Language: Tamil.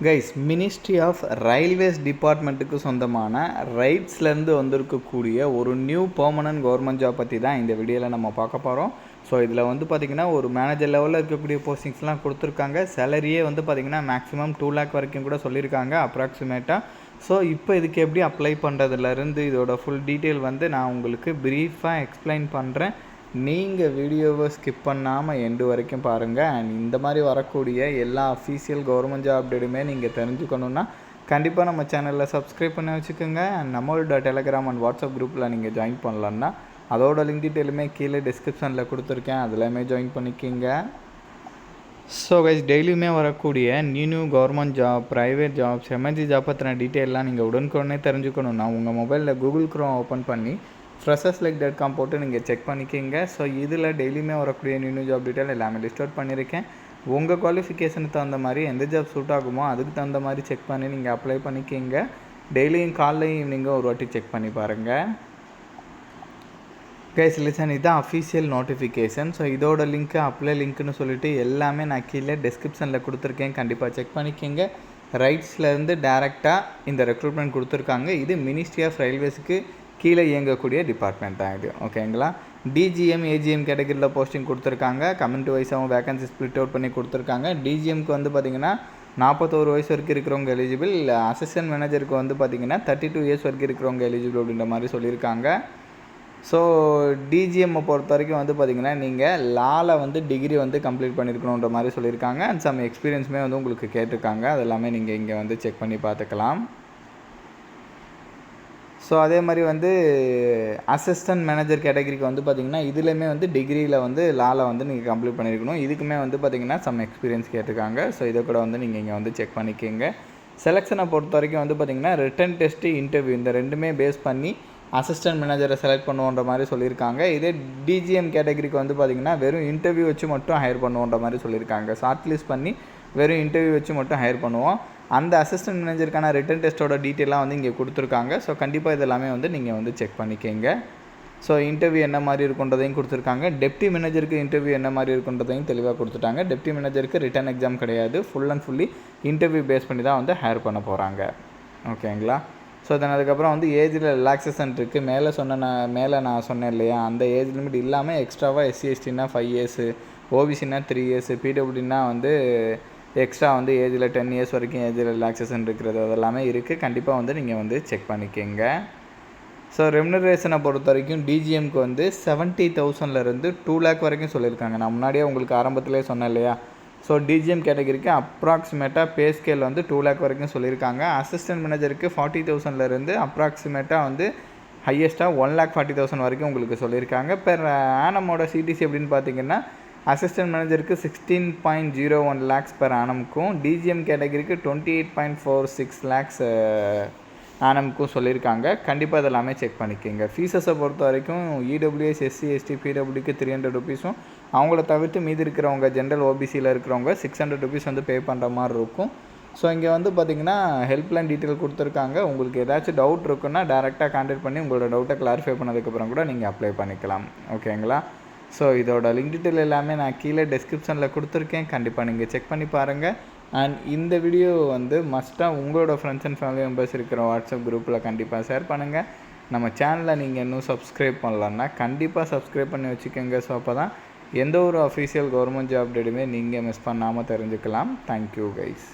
கைஸ், மினிஸ்ட்ரி ஆஃப் ரயில்வேஸ் டிபார்ட்மெண்ட்டுக்கு சொந்தமான ரைட்ஸ்லேருந்து வந்திருக்கக்கூடிய ஒரு நியூ பெர்மனன்ட் கவர்மெண்ட் ஜாப் பற்றி தான் இந்த வீடியோவில் நம்ம பார்க்க போகிறோம். ஸோ இதில் வந்து பார்த்திங்கன்னா ஒரு மேனேஜர் லெவலில் இருக்கக்கூடிய போஸ்டிங்ஸ்லாம் கொடுத்துருக்காங்க. சேலரியே வந்து பார்த்திங்கன்னா மேக்ஸிமம் 2 lakh வரைக்கும் கூட சொல்லியிருக்காங்க அப்ராக்சிமேட்டாக. ஸோ இப்போ இதுக்கு எப்படி அப்ளை பண்ணுறதுலேருந்து இதோட ஃபுல் டீட்டெயில் வந்து நான் உங்களுக்கு ப்ரீஃபாக எக்ஸ்பிளைன் பண்ணுறேன். நீங்கள் வீடியோவை ஸ்கிப் பண்ணாமல் எண்டு வரைக்கும் பாருங்கள். அண்ட் இந்த மாதிரி வரக்கூடிய எல்லா அஃபீஷியல் கவர்மெண்ட் ஜாப் அப்டேட்டுமே நீங்கள் தெரிஞ்சுக்கணுன்னா கண்டிப்பாக நம்ம சேனலில் சப்ஸ்கிரைப் பண்ணி வச்சுக்கோங்க. அண்ட் நம்மளோட டெலகிராம் அண்ட் வாட்ஸ்அப் குரூப்பில் நீங்கள் ஜாயின் பண்ணலான்னா அதோட லிங்க் டீட்டெயிலுமே கீழே டிஸ்கிரிப்ஷனில் கொடுத்துருக்கேன், அதிலையுமே ஜாயின் பண்ணிக்கிங்க. ஸோ கைஸ், டெய்லியுமே வரக்கூடிய new government job, private jobs, MNC job பற்றின டீட்டெயிலாம் நீங்கள் உடனுக்குடனே தெரிஞ்சுக்கணுன்னா உங்கள் மொபைலில் கூகுள் க்ரோம் ஓப்பன் பண்ணி freshers.com போட்டு நீங்கள் செக் பண்ணிக்கிங்க. ஸோ இதில் டெய்லியுமே வரக்கூடிய நியூ ஜாப் டீட்டெயில் எல்லாமே லிஸ்ட் அவுட் பண்ணியிருக்கேன். உங்கள் குவாலிஃபிகேஷனுக்கு தகுந்த மாதிரி எந்த ஜாப் சூட் ஆகுமோ அதுக்கு தகுந்த மாதிரி செக் பண்ணி நீங்கள் அப்ளை பண்ணிக்கிங்க. டெய்லியும் காலையும் ஈவினிங்கும் ஒரு வாட்டி செக் பண்ணி பாருங்கள். கைஸ் லிசன், இதுதான் அஃபீஷியல் நோட்டிஃபிகேஷன். ஸோ இதோட லிங்க்கு, அப்ளை லிங்க்குன்னு சொல்லிட்டு எல்லாமே நான் கீழே டிஸ்கிரிப்ஷனில் கொடுத்துருக்கேன், கண்டிப்பாக செக் பண்ணிக்கிங்க. ரைட்ஸ்லேருந்து டேரெக்டாக இந்த ரெக்ரூட்மெண்ட் கொடுத்துருக்காங்க. இது மினிஸ்ட்ரி ஆஃப் ரயில்வேஸுக்கு கீழே இயங்கக்கூடிய டிபார்ட்மெண்ட் தான் இது, ஓகேங்களா. டிஜிஎம், ஏஜிஎம் கேட்டகரியில் போஸ்டிங் கொடுத்துருக்காங்க. கம்யூனிட்டி வைஸாகவும் வேகன்சி ஸ்ப்ளிட் அவுட் பண்ணி கொடுத்துருக்காங்க. டிஜிஎம்க்கு வந்து பார்த்திங்கன்னா 41 வயசு வரைக்கும் இருக்கிறவங்க எலிஜிபிள். அசிஸ்டன்ட் மேனேஜருக்கு வந்து பார்த்திங்கன்னா 32 இயர்ஸ் வரைக்கும் இருக்கிறவங்க எலிஜிபிள் அப்படின்ற மாதிரி சொல்லியிருக்காங்க. ஸோ டிஜிஎம்மை பொறுத்த வரைக்கும் வந்து பார்த்திங்கன்னா நீங்கள் லாவில் வந்து டிகிரி வந்து கம்ப்ளீட் பண்ணியிருக்கணுன்ற மாதிரி சொல்லியிருக்காங்க. அண்ட் சம் எக்ஸ்பீரியன்ஸுமே வந்து உங்களுக்கு கேட்டிருக்காங்க. அது எல்லாமே நீங்கள் இங்கே வந்து செக் பண்ணி பார்த்துக்கலாம். ஸோ அதே மாதிரி வந்து அசிஸ்டன்ட் மேனேஜர் கேட்டகரிக்கு வந்து பார்த்திங்கன்னா இதுலேயுமே வந்து டிகிரியில் வந்து லாவில் வந்து நீங்கள் கம்ப்ளீட் பண்ணியிருக்கணும். இதுக்குமே வந்து பார்த்திங்கன்னா சம் எக்ஸ்பீரியன்ஸ் கேட்டிருக்காங்க. ஸோ இதை கூட வந்து நீங்கள் இங்கே வந்து செக் பண்ணிக்கோங்க. செலெக்ஷனை பொறுத்த வரைக்கும் வந்து பார்த்திங்கன்னா ரிட்டன் டெஸ்ட்டு, இன்டர்வியூ இந்த ரெண்டுமே பேஸ் பண்ணி அசிஸ்டன்ட் மேனேஜரை செலக்ட் பண்ணுவோன்ற மாதிரி சொல்லியிருக்காங்க. இதே டிஜிஎம் கேட்டகரிக்கு வந்து பார்த்திங்கன்னா வெறும் இன்டர்வியூ வச்சு மட்டும் ஹையர் பண்ணுவோன்ற மாதிரி சொல்லியிருக்காங்க. ஷார்ட் லிஸ்ட் பண்ணி வெறும் இன்டர்வியூ வச்சு மட்டும் ஹையர் பண்ணுவோம். அந்த அசிஸ்டன்ட் மேனேஜருக்கான ரிட்டன் டெஸ்ட்டோட டீட்டெயிலாம் வந்து இங்கே கொடுத்துருக்காங்க. ஸோ கண்டிப்பாக இதெல்லாமே வந்து நீங்கள் வந்து செக் பண்ணிக்கோங்க. ஸோ இன்டர்வியூ என்ன மாதிரி இருக்குன்றதையும் கொடுத்துருக்காங்க. டெப்டி மேனேஜருக்கு இன்டர்வியூ என்ன மாதிரி இருக்குன்றதையும் தெளிவாக கொடுத்துட்டாங்க. டெப்டி மேனேஜருக்கு ரிட்டன் எக்ஸாம் கிடையாது, full and fully interview base பண்ணி தான் வந்து ஹையர் பண்ண போகிறாங்க, ஓகேங்களா. ஸோ தென் அதுக்கப்புறம் வந்து ஏஜில் ரிலாக்ஸேஷன் இருக்குது. மேலே நான் சொன்னேன் இல்லையா, அந்த ஏஜ் லிமிட் இல்லாமல் எக்ஸ்ட்ராவாக எஸ்சி எஸ்டினா 5 இயர்ஸு, ஓபிசினா 3 இயர்ஸு, பிடபிள்யூனா வந்து எக்ஸ்ட்ரா வந்து ஏஜில் 10 இயர்ஸ் வரைக்கும் ஏஜில் ரிலாக்ஸேஷன் இருக்கிறது அதெல்லாமே இருக்குது. கண்டிப்பாக வந்து நீங்கள் வந்து செக் பண்ணிக்கோங்க. ஸோ ரெம்யூனரேஷனை பொறுத்த வரைக்கும் டிஜிஎம்க்கு வந்து 70,000லேருந்து 2 lakh வரைக்கும் சொல்லியிருக்காங்க. நான் முன்னாடியே உங்களுக்கு ஆரம்பத்திலே சொன்னேன் இல்லையா. ஸோ டிஜிஎம் கேட்டகரிக்கு அப்ராக்சிமேட்டாக பே ஸ்கேல் வந்து 2 lakh வரைக்கும் சொல்லியிருக்காங்க. அசிஸ்டன்ட் மேனேஜருக்கு 40,000லேருந்து அப்ராக்சிமேட்டாக வந்து ஹையஸ்ட்டாக 1,40,000 வரைக்கும் உங்களுக்கு சொல்லியிருக்காங்க. பெர் ஆனமோட சிடிசி அப்படின்னு பார்த்தீங்கன்னா அசிஸ்டன்ட் மேனேஜருக்கு 16.01 lakhs பெர் ஆனமுக்கும், டிஜிஎம் கேட்டகரிக்கு 28.46 lakhs ஆனமுக்கும் சொல்லியிருக்காங்க. கண்டிப்பாக இதெல்லாமே செக் பண்ணிக்கோங்க. ஃபீஸஸை பொறுத்த வரைக்கும் இடபிள்யூஎஸ், எஸ்சி, எஸ்டி, பிடபிள்யூக்கு 300 rupees-உம், அவங்கள தவிர்த்து மீதி இருக்கிறவங்க ஜென்ரல் ஓபிசியில் இருக்கிறவங்க 600 rupees வந்து பே பண்ணுற மாதிரி இருக்கும். ஸோ இங்கே வந்து பார்த்திங்கன்னா ஹெல்ப்லைன் டீட்டெயில் கொடுத்துருக்காங்க. உங்களுக்கு ஏதாச்சும் டவுட் இருக்குன்னா டேரெக்டாக கான்டாக்ட் பண்ணி உங்களோட டவுட்டை கிளாரிஃபை பண்ணதுக்கப்புறம் கூட நீங்கள் அப்ளை பண்ணிக்கலாம், ஓகேங்களா. ஸோ இதோட லிங்க் டீட்டெயில் எல்லாமே நான் கீழே டிஸ்கிரிப்ஷனில் கொடுத்துருக்கேன், கண்டிப்பாக நீங்கள் செக் பண்ணி பாருங்கள். அண்ட் இந்த வீடியோ வந்து மஸ்ட்டாக உங்களோட ஃப்ரெண்ட்ஸ் அண்ட் ஃபேமிலி மெம்பர்ஸ் இருக்கிற வாட்ஸ்அப் குரூப்பில் கண்டிப்பாக ஷேர் பண்ணுங்கள். நம்ம சேனலை நீங்கள் இன்னும் சப்ஸ்கிரைப் பண்ணலன்னா கண்டிப்பாக சப்ஸ்கிரைப் பண்ணி வச்சுக்கோங்க. ஸோ அப்போ தான் எந்த ஒரு அஃபீஷியல் கவர்மெண்ட் ஜாப் அப்டேட்டுமே நீங்கள் மிஸ் பண்ணாமல் தெரிஞ்சுக்கலாம். Thank you guys.